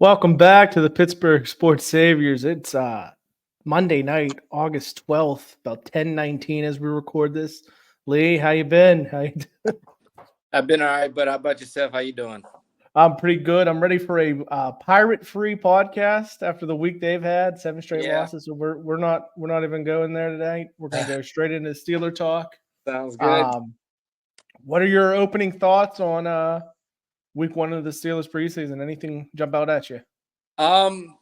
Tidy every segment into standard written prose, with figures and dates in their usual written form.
Welcome back to the Pittsburgh Sports Saviors. It's Monday night, August 12th, about 10:19 as we record this. Lee, how you been? I've been all right, but how about yourself? How you doing? I'm pretty good. I'm ready for a pirate-free podcast after the week they've had, 7 straight Yeah, losses. So we're not even going there today. We're going to go straight into Steeler talk. sounds good. Um, what are your opening thoughts on week one of the Steelers preseason? Anything jump out at you? Um,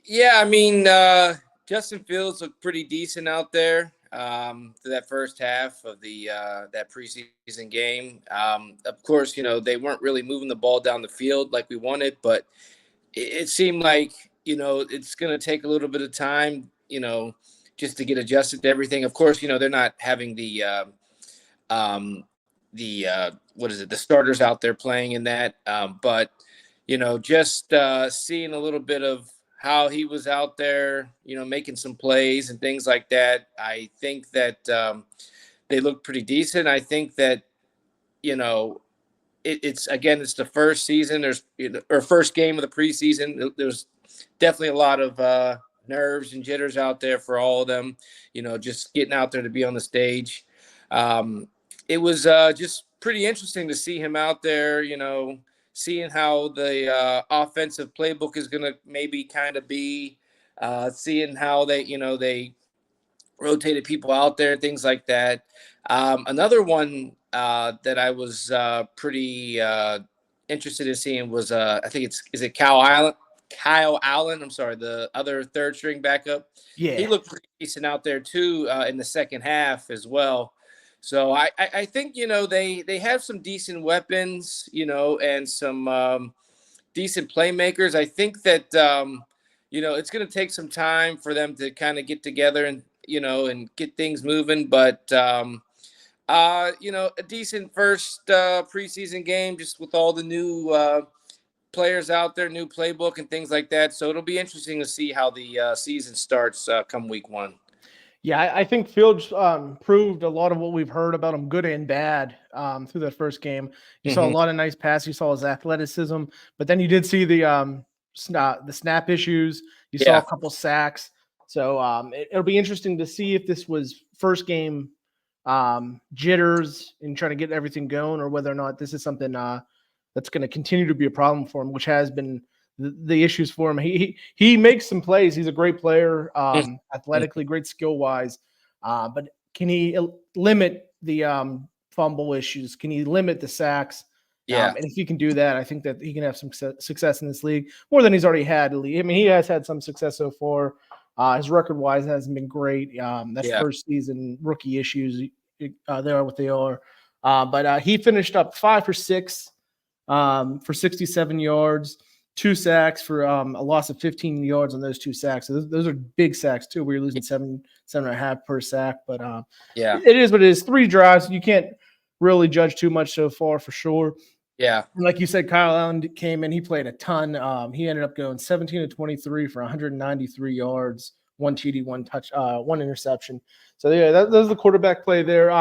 yeah, Justin Fields looked pretty decent out there for that first half of the that preseason game. Of course, they weren't really moving the ball down the field like we wanted, but it seemed like it's going to take a little bit of time, just to get adjusted to everything. Of course, they're not having um, what is it, the starters out there playing in that. But just seeing a little bit of how he was out there, making some plays and things like that. I think that they look pretty decent. I think that you know it's the first season. Or first game of the preseason. There's definitely a lot of nerves and jitters out there for all of them. Just getting out there to be on the stage. It was just pretty interesting to see him out there, seeing how the offensive playbook is going to maybe kind of be, seeing how they rotated people out there, things like that. Another one that I was pretty interested in seeing was, I think is it Kyle Allen. I'm sorry, the other third string backup. He Yeah. looked pretty decent out there too in the second half as well. So I think they have some decent weapons, and some decent playmakers. I think that it's going to take some time for them to kind of get together and get things moving. But a decent first preseason game, just with all the new players out there, new playbook and things like that. So it'll be interesting to see how the season starts come week one. Yeah, I think Fields proved a lot of what we've heard about him, good and bad, through that first game. You saw a Mm-hmm. lot of nice passes. You saw his athleticism, but then you did see the snap issues. You saw a Yeah. couple sacks. So it'll be interesting to see if this was first game jitters and trying to get everything going, or whether or not this is something that's going to continue to be a problem for him, which has been the issues for him. He makes some plays. He's a great player, athletically, great skill wise. But can he limit the fumble issues? Can he limit the sacks? Yeah. And if he can do that, I think that he can have some success in this league more than he's already had. I mean, he has had some success so far. His record wise hasn't been great. That's Yeah. first season rookie issues. They are what they are. But he finished up 5 for 6 for 67 yards. 2 sacks for a loss of 15 yards on those 2 sacks. So those are big sacks too. We're losing 7.5 per sack, but Yeah. it is what it is. 3 drives. You can't really judge too much so far for sure. Yeah. And like you said, Kyle Allen came in. He played a ton. He ended up going 17 to 23 for 193 yards, 1 TD, 1 touch, 1 interception. So yeah, that was the quarterback play there.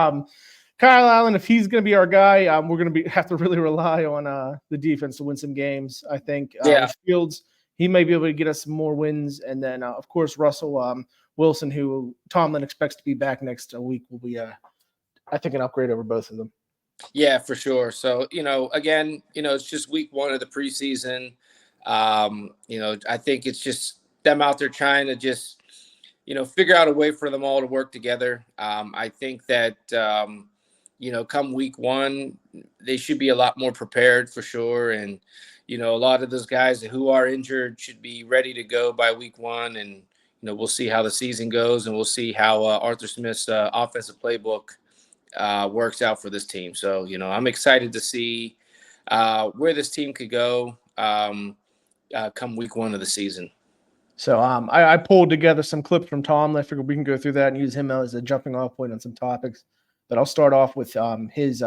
Kyle Allen, if he's going to be our guy, we're going to have to really rely on the defense to win some games. I think with Fields, he may be able to get us some more wins. And then, of course, Russell Wilson, who Tomlin expects to be back next week, will be, I think, an upgrade over both of them. Yeah, for sure. So, again, it's just week one of the preseason. I think it's just them out there trying to just, figure out a way for them all to work together. I think that, come week one, they should be a lot more prepared for sure. And, a lot of those guys who are injured should be ready to go by week one. And, we'll see how the season goes, and we'll see how Arthur Smith's offensive playbook works out for this team. So, I'm excited to see where this team could go come week one of the season. So I pulled together some clips from Tom. I figured we can go through that and use him as a jumping off point on some topics. But I'll start off with his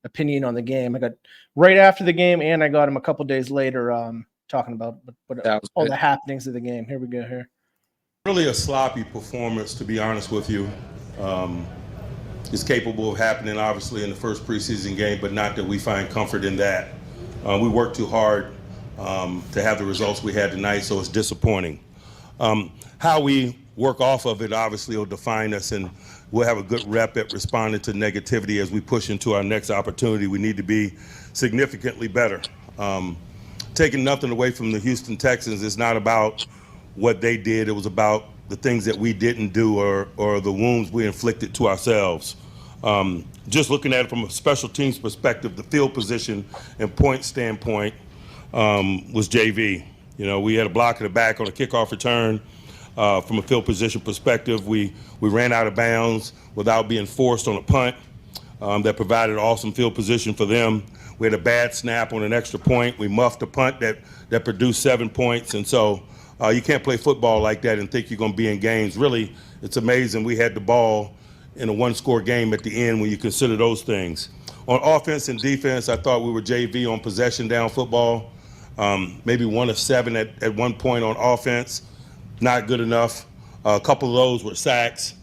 opinion on the game. I got right after the game, and I got him a couple days later talking about all the happenings of the game. Here we go here. Really a sloppy performance, to be honest with you. It's capable of happening, obviously, in the first preseason game, but not that we find comfort in that. We worked too hard to have the results we had tonight, so it's disappointing. How we work off of it obviously will define us, and we'll have a good rep at responding to negativity as we push into our next opportunity. We need to be significantly better. Taking nothing away from the Houston Texans, it's not about what they did. It was about the things that we didn't do or the wounds we inflicted to ourselves. Just looking at it from a special teams perspective, the field position and point standpoint was JV. You know, we had a block in the back on a kickoff return. From a field position perspective, we ran out of bounds without being forced on a punt that provided awesome field position for them. We had a bad snap on an extra point. We muffed a punt that produced 7 points. And so you can't play football like that and think you're going to be in games. Really, it's amazing we had the ball in a one-score game at the end when you consider those things. On offense and defense, I thought we were JV on possession down football. Maybe 1 of 7 at one point on offense. Not good enough. A couple of those were sacks.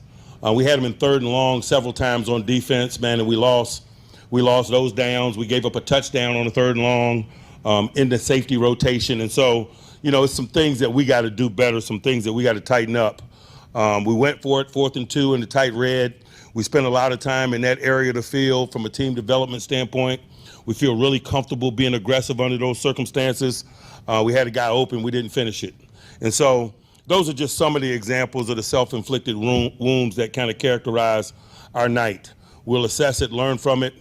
We had them in 3rd and long several times on defense, man, and we lost those downs. We gave up a touchdown on the 3rd and long in the safety rotation. And so, you know, it's some things that we got to do better, some things that we got to tighten up. We went for it 4th and 2 in the tight red. We spent a lot of time in that area of the field from a team development standpoint. We feel really comfortable being aggressive under those circumstances. We had a guy open, we didn't finish it. And so those are just some of the examples of the self-inflicted wounds that kind of characterize our night. We'll assess it, learn from it,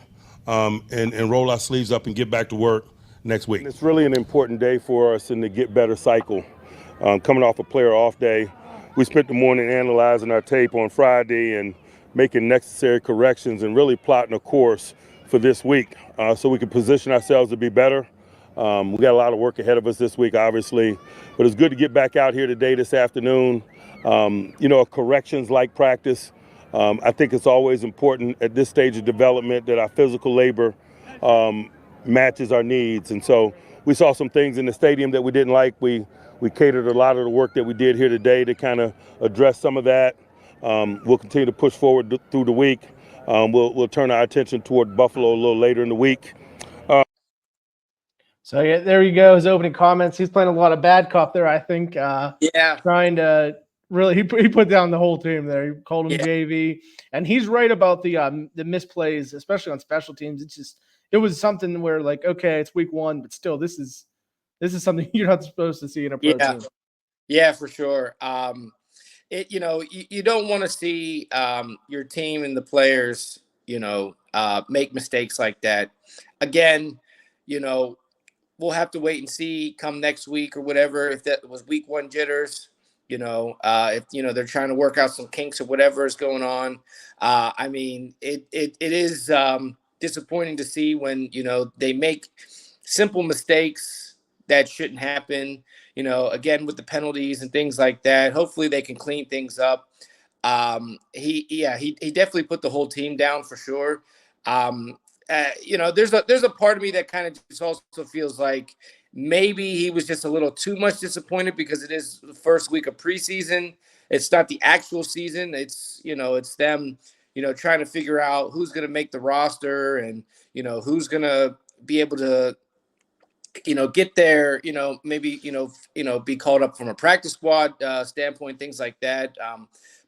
and roll our sleeves up and get back to work next week. It's really an important day for us in the get better cycle. Coming off a player off day, we spent the morning analyzing our tape on Friday and making necessary corrections and really plotting a course for this week so we can position ourselves to be better. We got a lot of work ahead of us this week, obviously, but it's good to get back out here today, this afternoon. You know, a corrections-like practice. I think it's always important at this stage of development that our physical labor matches our needs. And so we saw some things in the stadium that we didn't like. We catered a lot of the work that we did here today to kind of address some of that. We'll continue to push forward through the week. We'll turn our attention toward Buffalo a little later in the week. So yeah, there you go. His opening comments. He's playing a lot of bad cop there, I think. Yeah. Trying to really, he put down the whole team there. He called him JV, and he's right about the misplays, especially on special teams. It was something where like, okay, it's week 1, but still, this is something you're not supposed to see in a pro team. Yeah, for sure. You know, you don't want to see your team and the players, you know, make mistakes like that. Again, you know, we'll have to wait and see come next week or whatever, if that was week 1 jitters, you know, if, you know, they're trying to work out some kinks or whatever is going on. I mean, it is disappointing to see when, you know, they make simple mistakes that shouldn't happen, you know, again, with the penalties and things like that. Hopefully they can clean things up. He definitely put the whole team down for sure. You know, there's a part of me that kind of just also feels like maybe he was just a little too much disappointed because it is the first week of preseason. It's not the actual season. It's, you know, it's them, you know, trying to figure out who's going to make the roster and, you know, who's going to be able to, you know, get there, you know, maybe, you know, be called up from a practice squad standpoint, things like that.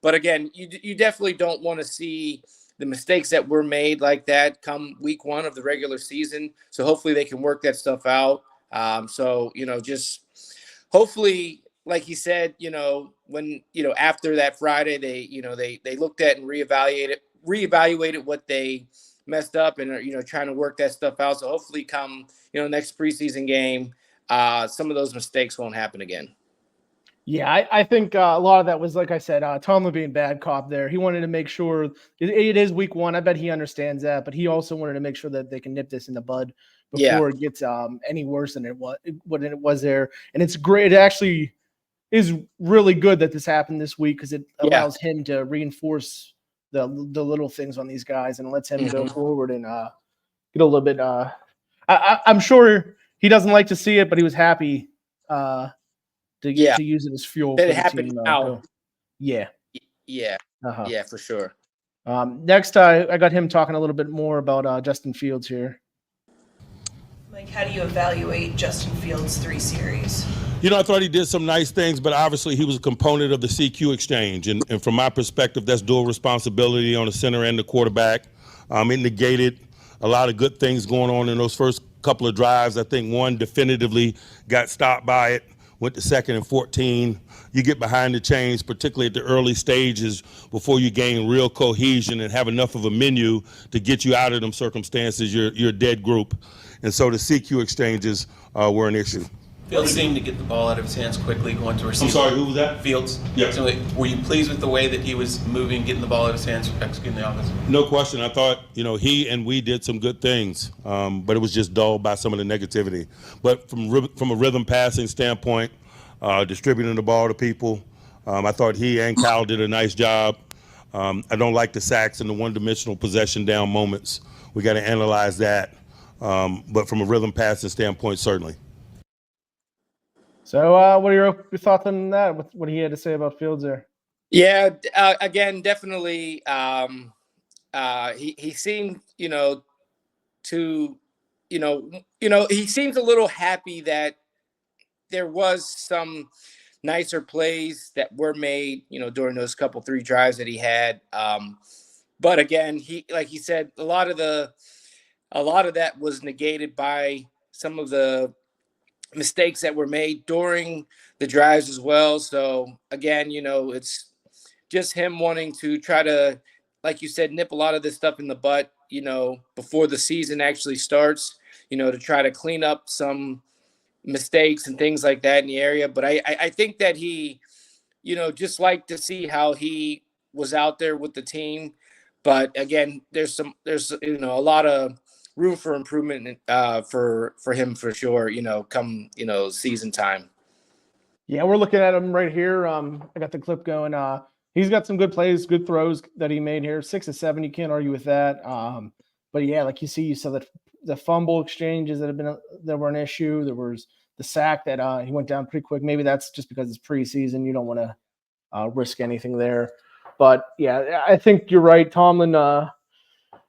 But again, you definitely don't want to see the mistakes that were made like that come week 1 of the regular season. So hopefully they can work that stuff out. So, you know, just hopefully, like he said, you know, when, you know, after that Friday, they looked at and reevaluated what they messed up and are, you know, trying to work that stuff out. So hopefully come, you know, next preseason game, some of those mistakes won't happen again. Yeah, I think a lot of that was, like I said, Tomlin being bad cop there. He wanted to make sure it is week 1. I bet he understands that, but he also wanted to make sure that they can nip this in the bud before it gets any worse than it was there. And it's great. It actually is really good that this happened this week because it allows him to reinforce the little things on these guys and lets him go forward and get a little bit. I'm sure he doesn't like to see it, but he was happy. To use it as fuel. That it happened now. Yeah, for sure. Next, I got him talking a little bit more about Justin Fields here. Like, how do you evaluate Justin Fields' 3 series? You know, I thought he did some nice things, but obviously he was a component of the CQ exchange. And from my perspective, that's dual responsibility on the center and the quarterback. It negated a lot of good things going on in those first couple of drives. I think one definitively got stopped by it, went to 2nd and 14. You get behind the chains, particularly at the early stages, before you gain real cohesion and have enough of a menu to get you out of them circumstances. You're a dead group. And so the CQ exchanges were an issue. Fields seemed to get the ball out of his hands quickly, going to receive. I'm sorry, who was that? Fields. Yeah. So were you pleased with the way that he was moving, getting the ball out of his hands, executing the offense? No question. I thought, he and we did some good things, but it was just dulled by some of the negativity. But from a rhythm passing standpoint, distributing the ball to people, I thought he and Kyle did a nice job. I don't like the sacks and the one-dimensional possession down moments. We got to analyze that. But from a rhythm passing standpoint, certainly. So, what are your thoughts on that? What he had to say about Fields there? Yeah, again, definitely. He seemed, he seems a little happy that there was some nicer plays that were made, during those couple 3 drives that he had. But again, like he said, a lot of that was negated by some of the mistakes that were made during the drives as well. So again, it's just him wanting to try to, like you said, nip a lot of this stuff in the butt, before the season actually starts, to try to clean up some mistakes and things like that in the area. But I think that he, just like to see how he was out there with the team. But again, there's a lot of room for improvement for him for sure, come season time. Yeah, we're looking at him right here. I got the clip going. He's got some good plays, good throws that he made here. 6 of 7, you can't argue with that. But yeah, like you saw that the fumble exchanges that were an issue. There was the sack that he went down pretty quick. Maybe that's just because it's preseason. You don't want to risk anything there. But yeah, I think you're right. Tomlin,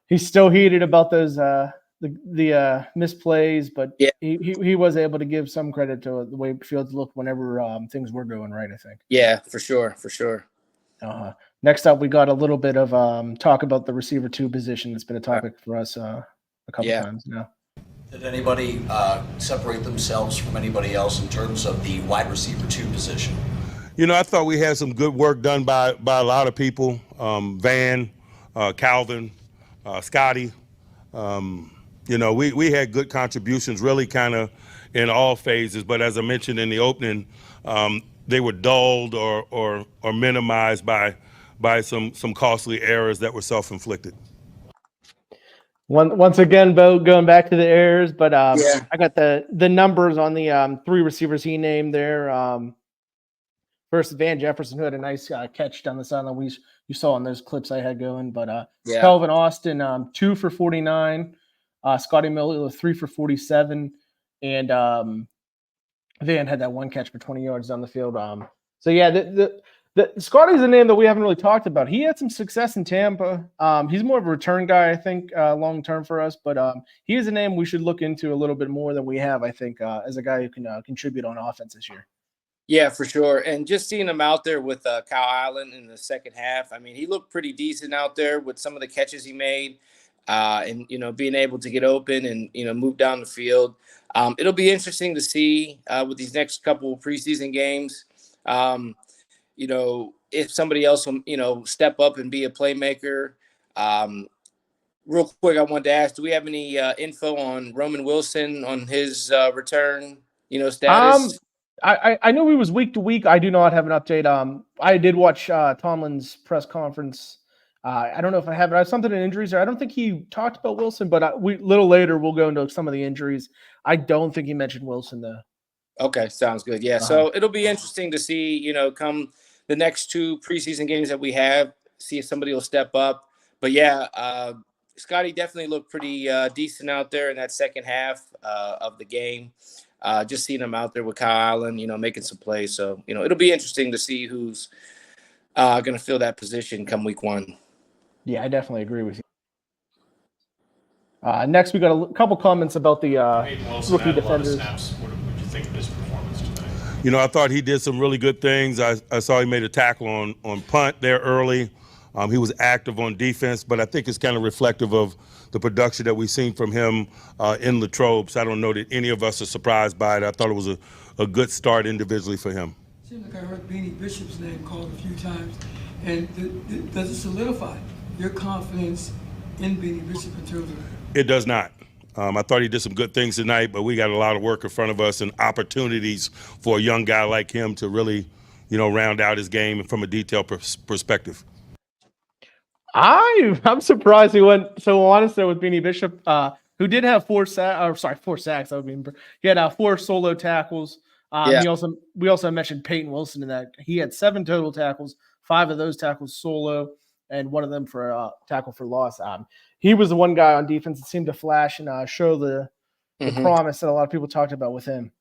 he's still heated about those the misplays, but yeah, he was able to give some credit to the way Fields looked whenever things were going right, I think. Yeah, for sure. Next up, we got a little bit of talk about the receiver 2 position. It's been a topic for us a couple times now. Did anybody separate themselves from anybody else in terms of the wide receiver 2 position? I thought we had some good work done by a lot of people. Van, Calvin, Scotty. We had good contributions really kind of in all phases. But as I mentioned in the opening, they were dulled or minimized by some costly errors that were self-inflicted. Once again, Bo, going back to the errors, but Yeah. I got the numbers on the 3 receivers he named there. First, Van Jefferson, who had a nice catch down the sideline. You saw in those clips I had going. But Kelvin Austin, 2 for 49. Scotty Miller, 3 for 47. And Van had that one catch for 20 yards down the field. So, yeah, the Scotty's a name that we haven't really talked about. He had some success in Tampa. He's more of a return guy, I think, long term for us. But he is a name we should look into a little bit more than we have, I think, as a guy who can contribute on offense this year. Yeah, for sure. And just seeing him out there with Kyle Allen in the second half, I mean, he looked pretty decent out there with some of the catches he made and, being able to get open and, move down the field. It'll be interesting to see with these next couple of preseason games, if somebody else will, step up and be a playmaker. Real quick, I wanted to ask, do we have any info on Roman Wilson on his return, status? I knew he was week to week. I do not have an update. I did watch Tomlin's press conference. I don't know if I have it. I have something in injuries there. I don't think he talked about Wilson, but a little later we'll go into some of the injuries. I don't think he mentioned Wilson though. Okay, sounds good. Yeah, so it'll be interesting to see, come the next 2 preseason games that we have, see if somebody will step up. But yeah, Scotty definitely looked pretty decent out there in that second half of the game. Just seeing him out there with Kyle Allen, making some plays. So, it'll be interesting to see who's going to fill that position come week 1. Yeah, I definitely agree with you. Next, we got a couple comments about the Peyton Wilson rookie had a lot of defenders. snaps. What did you think of his performance tonight? You know, I thought he did some really good things. I saw he made a tackle on punt there early. He was active on defense, but I think it's kind of reflective of the production that we've seen from him in Latrobe. So I don't know that any of us are surprised by it. I thought it was a good start individually for him. Seems like I heard Beanie Bishop's name called a few times. And does it solidify your confidence in Beanie Bishop in terms of? It does not. I thought he did some good things tonight, but we got a lot of work in front of us and opportunities for a young guy like him to really, round out his game from a detailed perspective. I'm surprised he went so honest there with Beanie Bishop, who did have 4 sacks. That would be he had 4 solo tackles. We also mentioned Peyton Wilson in that he had 7 total tackles, 5 of those tackles solo, and 1 of them for a tackle for loss. He was the one guy on defense that seemed to flash and show the promise that a lot of people talked about with him.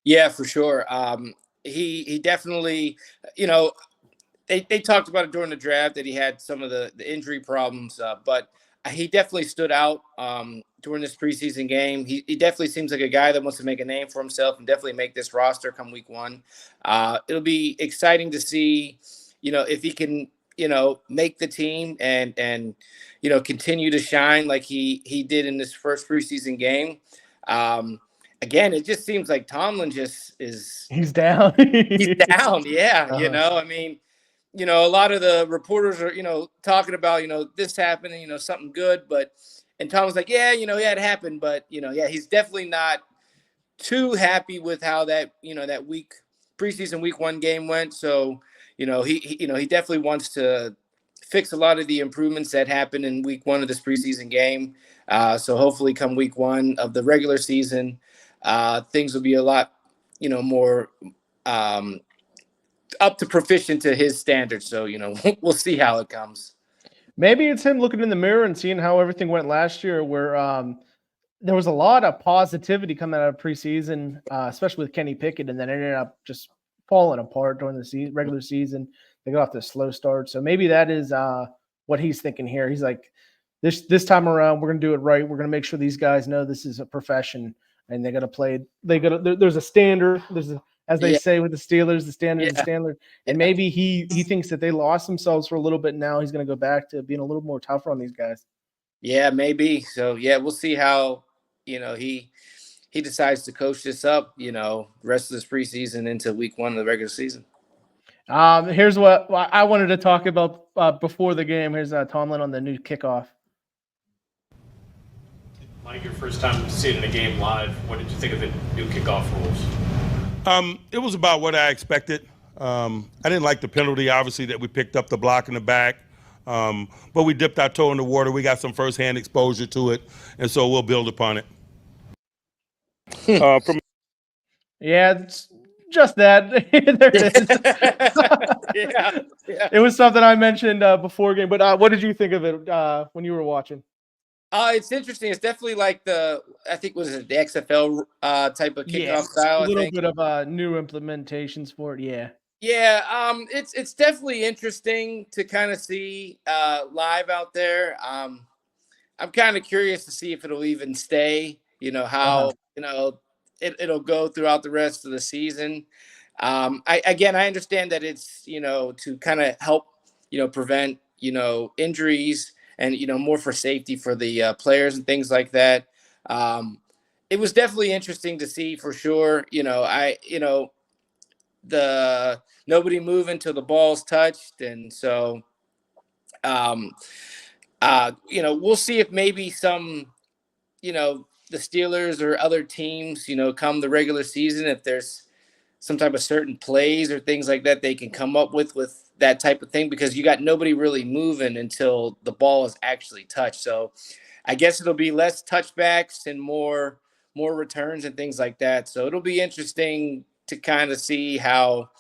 Yeah, for sure. He definitely, they talked about it during the draft that he had some of the injury problems, but he definitely stood out during this preseason game. He definitely seems like a guy that wants to make a name for himself and definitely make this roster come week 1. It'll be exciting to see, if he can, make the team and continue to shine like he did in this first preseason game. Again, it just seems like Tomlin just is. He's down. He's down. Yeah. A lot of the reporters are, talking about, this happened, something good, and Tom was like, yeah, it happened, but, he's definitely not too happy with how that, that preseason week 1 game went. So, he definitely wants to fix a lot of the improvements that happened in week 1 of this preseason game. So hopefully come week 1 of the regular season, things will be a lot, more, up to proficient to his standards. So, we'll see how it comes. Maybe it's him looking in the mirror and seeing how everything went last year, where there was a lot of positivity coming out of preseason, especially with Kenny Pickett, and then it ended up just falling apart during the regular season. They got off to a slow start. So maybe that is what he's thinking here. He's like, this time around, we're going to do it right. We're going to make sure these guys know this is a profession, and they got to play. There's a standard. As they say with the Steelers, the standard. And maybe he thinks that they lost themselves for a little bit. Now he's going to go back to being a little more tougher on these guys. Yeah, maybe. So, we'll see how, he decides to coach this up, rest of this preseason into week 1 of the regular season. Here's what I wanted to talk about before the game. Here's Tomlin on the new kickoff. Mike, your first time seeing it in a game live, what did you think of the new kickoff rules? It was about what I expected. I didn't like the penalty, obviously, that we picked up the block in the back. But we dipped our toe in the water. We got some firsthand exposure to it, and so we'll build upon it. Yeah, it's just that. There it is. Yeah. It was something I mentioned before game. But what did you think of it when you were watching? It's interesting. It's definitely like the XFL type of kickoff style. A little bit of new implementations for it. Yeah. Yeah. It's definitely interesting to kind of see live out there. I'm kind of curious to see if it'll even stay. How it'll go throughout the rest of the season. I understand that it's to kind of help prevent injuries. And, more for safety for the players and things like that. It was definitely interesting to see for sure. The nobody move until the ball's touched. And so, we'll see if maybe some, the Steelers or other teams, come the regular season, if there's some type of certain plays or things like that they can come up with that type of thing, because you got nobody really moving until the ball is actually touched. So I guess it'll be less touchbacks and more returns and things like that. So it'll be interesting to kind of see how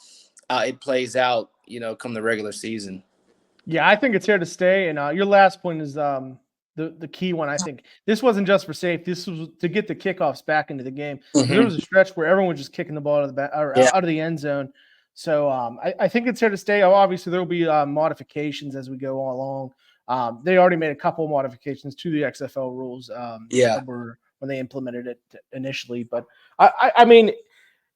it plays out, come the regular season. Yeah, I think it's here to stay. And your last point is the key one. I think this wasn't just for safety. This was to get the kickoffs back into the game. Mm-hmm. There was a stretch where everyone was just kicking the ball out of the back or out of the end zone. So I think it's here to stay. Obviously, there will be modifications as we go along. They already made a couple modifications to the XFL rules. Yeah. When they implemented it initially, but I mean,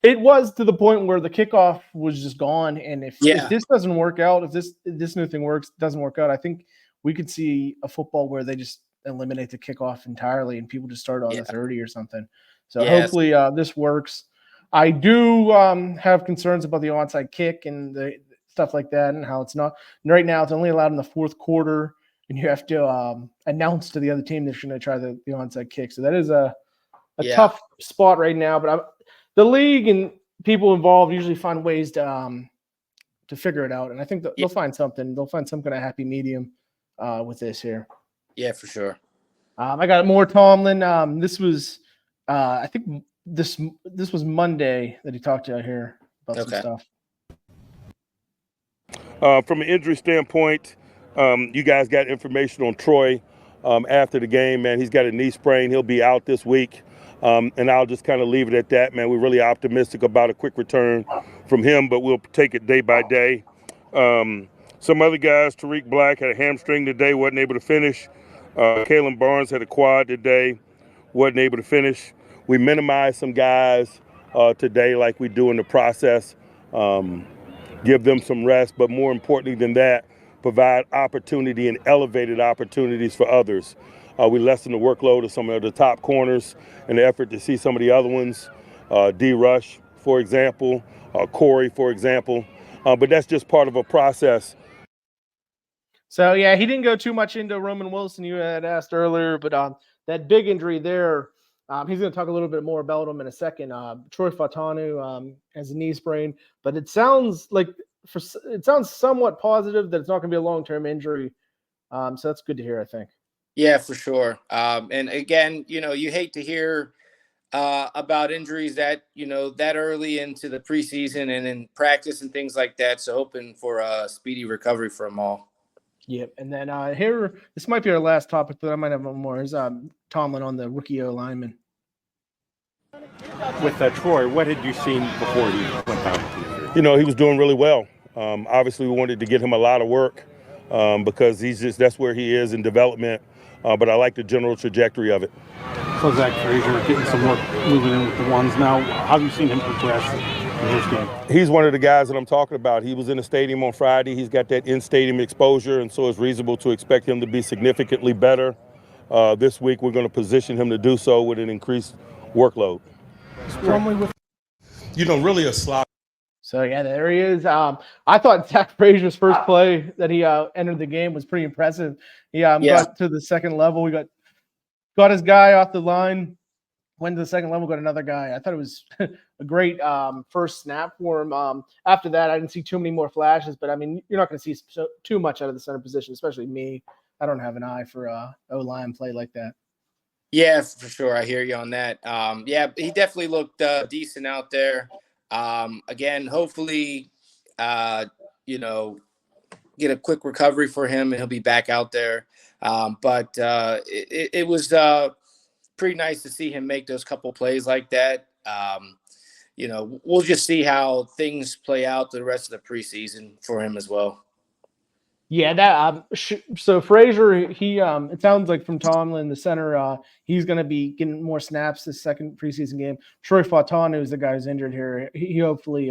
it was to the point where the kickoff was just gone. And if this doesn't work out, if this new thing doesn't work out, I think we could see a football where they just eliminate the kickoff entirely and people just start on the 30 or something. So hopefully this works. I do have concerns about the onside kick and the stuff like that, and how it's not right now. It's only allowed in the fourth quarter, and you have to announce to the other team that you're going to try the onside kick. So that is a tough spot right now. But the league and people involved usually find ways to figure it out, and I think they'll find something. They'll find some kind of happy medium with this here. Yeah, for sure. I got more Tomlin. This was, I think this was Monday that he talked to here about some stuff. From an injury standpoint, you guys got information on Troy after the game, man. He's got a knee sprain. He'll be out this week. And I'll just kind of leave it at that, man. We're really optimistic about a quick return from him, but we'll take it day by day. Some other guys, Tariq Black had a hamstring today, wasn't able to finish. Kalen Barnes had a quad today, wasn't able to finish. We minimized some guys today like we do in the process, give them some rest, but more importantly than that, provide opportunity and elevated opportunities for others. We lessen the workload of some of the top corners in the effort to see some of the other ones, D. Rush, for example, Corey, for example. But that's just part of a process. So, yeah, he didn't go too much into Roman Wilson, you had asked earlier, but that big injury there, he's going to talk a little bit more about him in a second. Troy Fautanu has a knee sprain, but it sounds somewhat positive that it's not going to be a long-term injury. So that's good to hear, I think. Yeah, for sure. And again, you hate to hear about injuries that, that early into the preseason and in practice and things like that. So hoping for a speedy recovery for them all. Yep. And then here, this might be our last topic, but I might have one more. Is Tomlin on the rookie O-lineman. With Troy, what had you seen before he went down? He was doing really well. Obviously, we wanted to get him a lot of work because that's where he is in development. But I like the general trajectory of it. So Zach Frazier getting some work moving in with the ones now. How have you seen him progress in his game? He's one of the guys that I'm talking about. He was in the stadium on Friday. He's got that in-stadium exposure, and so it's reasonable to expect him to be significantly better. This week, we're going to position him to do so with an increased workload. Really a slot. So, yeah, there he is. I thought Zach Frazier's first play that he entered the game was pretty impressive. He got to the second level. We got his guy off the line, went to the second level, got another guy. I thought it was a great first snap for him. After that, I didn't see too many more flashes, but, I mean, you're not going to see too much out of the center position, especially me. I don't have an eye for O-line play like that. Yeah, for sure. I hear you on that. Yeah, he definitely looked decent out there. Again, hopefully, get a quick recovery for him and he'll be back out there. But it was pretty nice to see him make those couple plays like that. We'll just see how things play out the rest of the preseason for him as well. Yeah, that so Frazier, he it sounds like from Tomlin, the center, he's going to be getting more snaps this second preseason game. Troy Fautanu is the guy who's injured here. He hopefully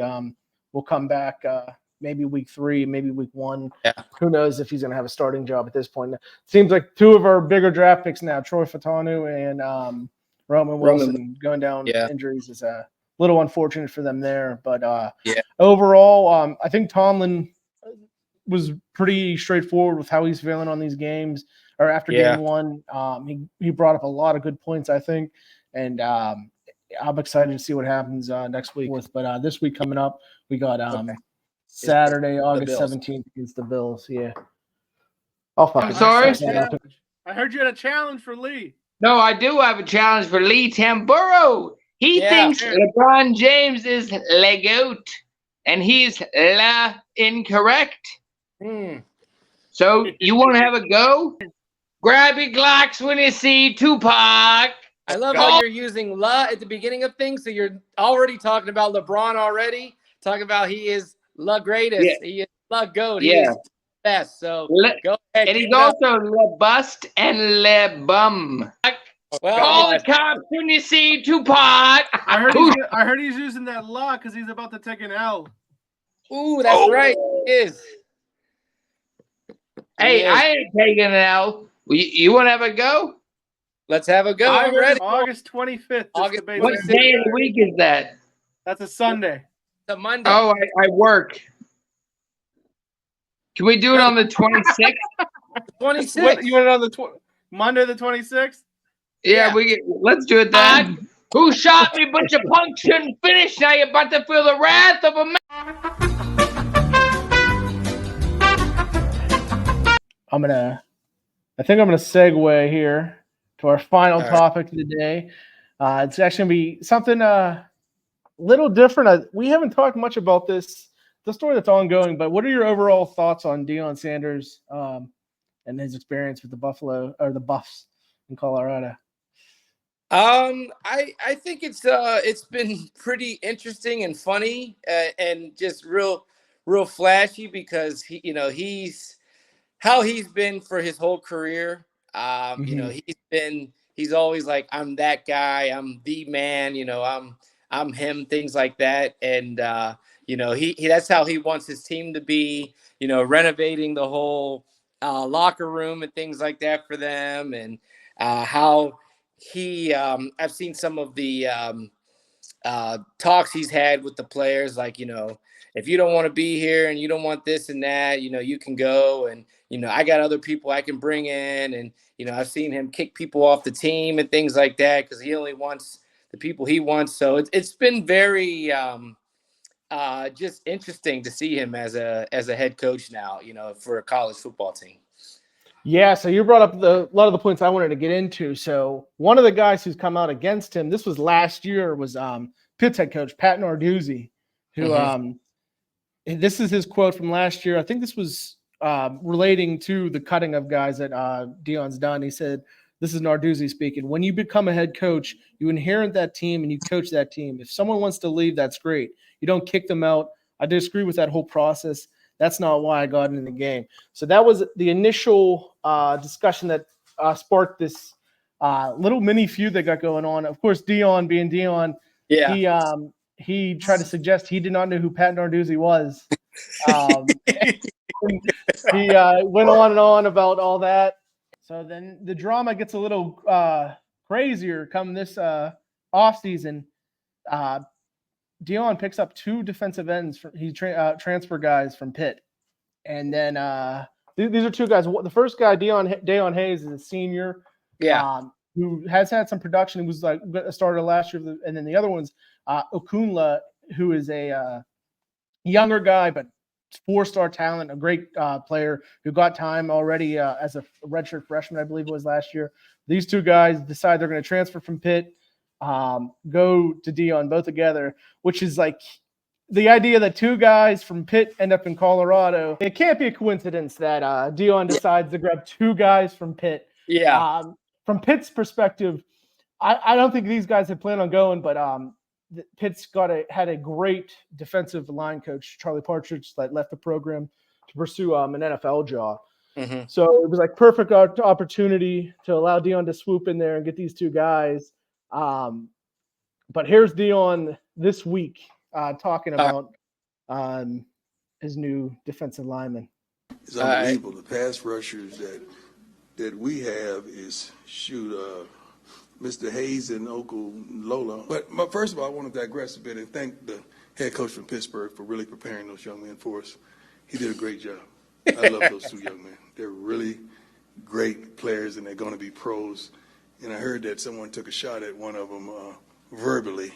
will come back maybe week 3, maybe week 1. Yeah. Who knows if he's going to have a starting job at this point. It seems like 2 of our bigger draft picks now, Troy Fautanu and Roman Wilson, going down injuries is a little unfortunate for them there. But overall, I think Tomlin was pretty straightforward with how he's feeling on these games or after game 1. He brought up a lot of good points, I think. And I'm excited to see what happens next week. But this week coming up, we got Saturday, August 17th against the Bills. Yeah. I'm sorry? I heard you had a challenge for Lee. No, I do have a challenge for Lee Tamburo. He thinks LeBron James is le GOAT, and he's incorrect. So you want to have a go? Grab your Glocks when you see Tupac. I love how you're using "la" at the beginning of things, so you're already talking about LeBron already. Talking about he is the greatest. Yeah. He is the GOAT. Yeah. best. So Le- go ahead. And he's give it up. also Le Bust and Le Bum. Well, Call yeah. the cops when you see Tupac. I heard he's using that law because he's about to take an L. Ooh, that's right. He is. Hey, He is. I ain't taking an L. You want to have a go? Let's have a go. I'm ready. August 25th. August What day of the week is that? That's a Sunday. It's a Monday. Oh, I work. Can we do it on the 26th? 26. You want it on the Monday the 26th? Yeah, let's do it then. Who shot me? Bunch of punks shouldn't finish. Now you're about to feel the wrath of a man. I think I'm gonna segue here to our final topic of the day. It's actually gonna be something little different. We haven't talked much about this, the story that's ongoing, but what are your overall thoughts on Deion Sanders and his experience with the Buffs in Colorado? I think it's been pretty interesting and funny and just real flashy because he's how he's been for his whole career. He's always like, I'm that guy, I'm the man, I'm him, things like that. And he that's how he wants his team to be, renovating the whole locker room and things like that for them. And how I've seen some of the talks he's had with the players, like, if you don't want to be here and you don't want this and that, you can go. And, I got other people I can bring in. And, I've seen him kick people off the team and things like that because he only wants the people he wants. So it's been very just interesting to see him as a head coach now, for a college football team. Yeah, so you brought up a lot of the points I wanted to get into. So one of the guys who's come out against him, this was last year, was Pitt's head coach, Pat Narduzzi, who this is his quote from last year. I think this was relating to the cutting of guys that Deion's done. He said, this is Narduzzi speaking, when you become a head coach, you inherit that team and you coach that team. If someone wants to leave, that's great. You don't kick them out. I disagree with that whole process. That's not why I got into the game. So that was the initial discussion that sparked this little mini feud that got going on. Of course, Deion being Deion, he tried to suggest he did not know who Pat Narduzzi was. He went on and on about all that. So then the drama gets a little crazier come this offseason. Deion picks up two defensive ends. He transfer guys from Pitt. And then these are two guys. The first guy, Dayon Hayes, is a senior who has had some production. He was like a starter last year. And then the other one's Okunla, who is a younger guy, but four-star talent, a great player who got time already as a redshirt freshman, I believe it was last year. These two guys decide they're going to transfer from Pitt, go to Deion both together, which is like the idea that two guys from Pitt end up in Colorado. It can't be a coincidence that Deion decides to grab two guys from Pitt. Yeah. From Pitt's perspective, I don't think these guys had planned on going, but Pitt's had a great defensive line coach, Charlie Partridge, that left the program to pursue an NFL job. Mm-hmm. So it was like perfect opportunity to allow Deion to swoop in there and get these two guys. But here's Deion this week talking about his new defensive lineman. It's unbelievable. The pass rushers that we have is Mr. Hayes and Okunlola. But first of all, I want to digress a bit and thank the head coach from Pittsburgh for really preparing those young men for us. He did a great job. I love those two young men. They're really great players, and they're going to be pros. And I heard that someone took a shot at one of them verbally.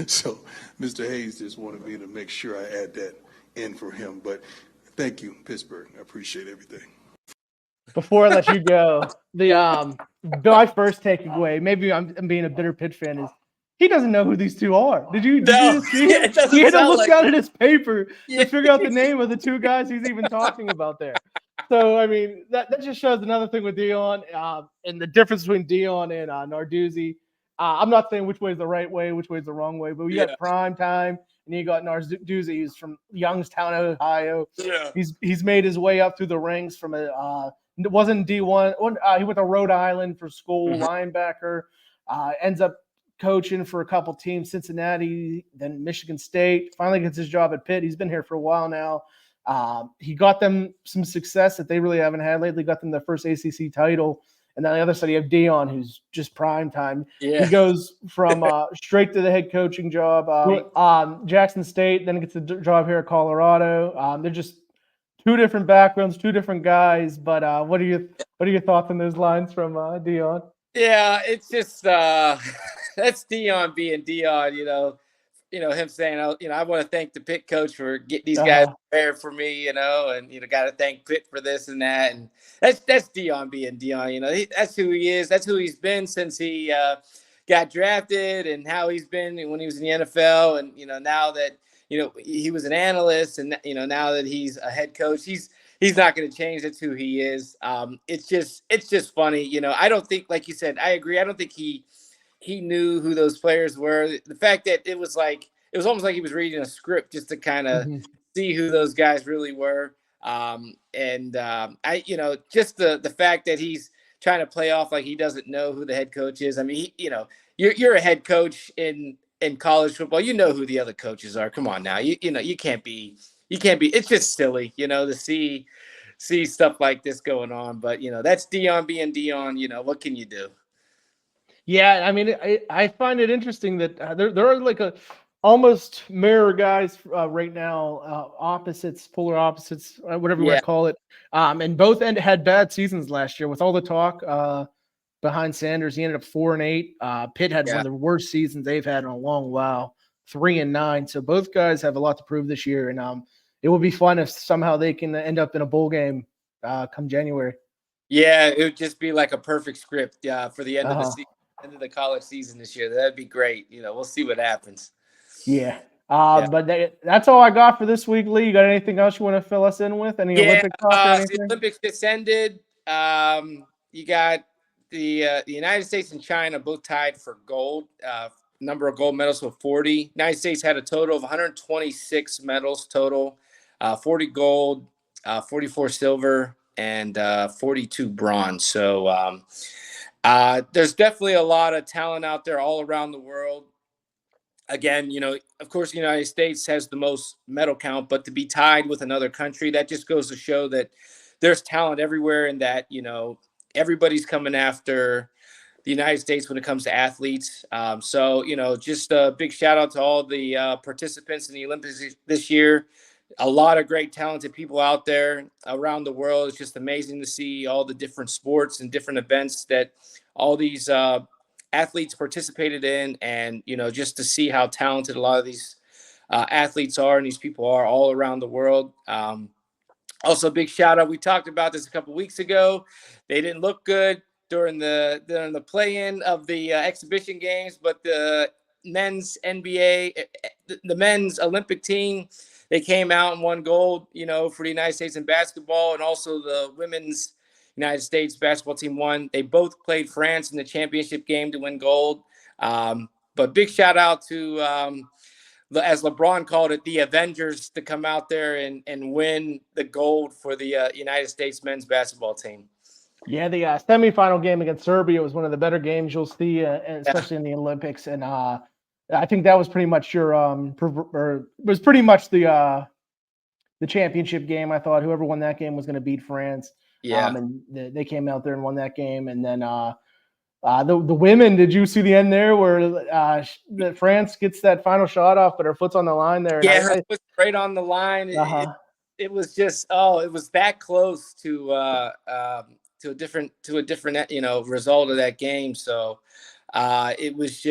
So Mr. Hayes just wanted me to make sure I add that in for him. But thank you, Pittsburgh. I appreciate everything. Before I let you go, my first takeaway, maybe I'm being a bitter Pitt fan, is he doesn't know who these two are. Did you see it? He had to look down at his paper to figure out the name of the two guys he's even talking about there. So, I mean, that just shows another thing with Deion and the difference between Deion and Narduzzi. I'm not saying which way is the right way, which way is the wrong way, but we got prime time And you got Narduzzi, who's from Youngstown, Ohio. Yeah. He's made his way up through the ranks from a it wasn't D1. He went to Rhode Island for school, linebacker. Ends up coaching for a couple teams, Cincinnati, then Michigan State. Finally gets his job at Pitt. He's been here for a while now. He got them some success that they really haven't had lately. Got them their first ACC title. And then on the other side, you have Dion, who's just prime time. Yeah. He goes from straight to the head coaching job, Jackson State, then gets a job here at Colorado. They're just two different backgrounds, two different guys. But what are your thoughts on those lines from Dion? Yeah, it's just that's Dion being Dion. Him saying, I want to thank the Pitt coach for getting these guys prepared for me, and got to thank Pitt for this and that, and that's Dion being Dion. That's who he is. That's who he's been since he got drafted, and how he's been when he was in the NFL, and now that he was an analyst, and now that he's a head coach, he's not going to change. That's who he is. It's just funny. I don't think, like you said, I agree. I don't think he knew who those players were. The fact that it was almost like he was reading a script just to kind of see who those guys really were. Just the fact that he's trying to play off like he doesn't know who the head coach is. I mean, you're a head coach in college football. You know who the other coaches are. Come on now. You can't be, it's just silly, to see stuff like this going on. But, that's Dion being Dion. What can you do? Yeah, I mean, I find it interesting that there are like almost mirror guys right now, polar opposites, whatever you want to call it. And both had bad seasons last year with all the talk behind Sanders. He ended up 4-8. Pitt had one of the worst seasons they've had in a long while, 3-9. So both guys have a lot to prove this year, and it would be fun if somehow they can end up in a bowl game come January. Yeah, it would just be like a perfect script for the end of the season. End of the college season this year. That'd be great. We'll see what happens. Yeah. But that's all I got for this week, Lee. You got anything else you want to fill us in with? Any Olympic talk or anything? The Olympics just ended. You got the United States and China both tied for gold. Number of gold medals with 40. United States had a total of 126 medals total. 40 gold, 44 silver, and 42 bronze. So there's definitely a lot of talent out there all around the world. Again, of course, the United States has the most medal count, but to be tied with another country, that just goes to show that there's talent everywhere, and that, everybody's coming after the United States when it comes to athletes. Just a big shout out to all the participants in the Olympics this year. A lot of great talented people out there around the world. It's just amazing to see all the different sports and different events that all these athletes participated in, and just to see how talented a lot of these athletes are and these people are all around the world. Also, big shout out. We talked about this a couple weeks ago. They didn't look good during the play-in of the exhibition games, but the men's NBA, the men's Olympic team, they came out and won gold, for the United States in basketball, and also the women's United States basketball team won. They both played France in the championship game to win gold. But big shout out to, as LeBron called it, the Avengers, to come out there and win the gold for the United States men's basketball team. Yeah, the semifinal game against Serbia was one of the better games you'll see, especially in the Olympics. And I think that was pretty much the championship game. I thought whoever won that game was going to beat France. Yeah. And they came out there and won that game. And then the women, did you see the end there where France gets that final shot off, but her foot's on the line there? Yeah, her foot's right on the line. It was just, it was that close to a different result of that game. So it was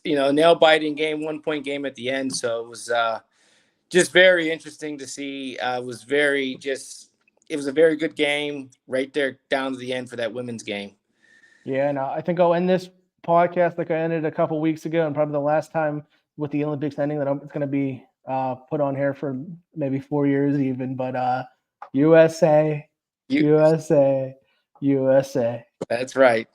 a nail biting game, 1-point game at the end. So it was just very interesting to see. It was a very good game right there down to the end for that women's game. Yeah, and I think I'll end this podcast like I ended a couple weeks ago, and probably the last time with the Olympics ending that it's going to be put on here for maybe 4 years even. But USA. That's right.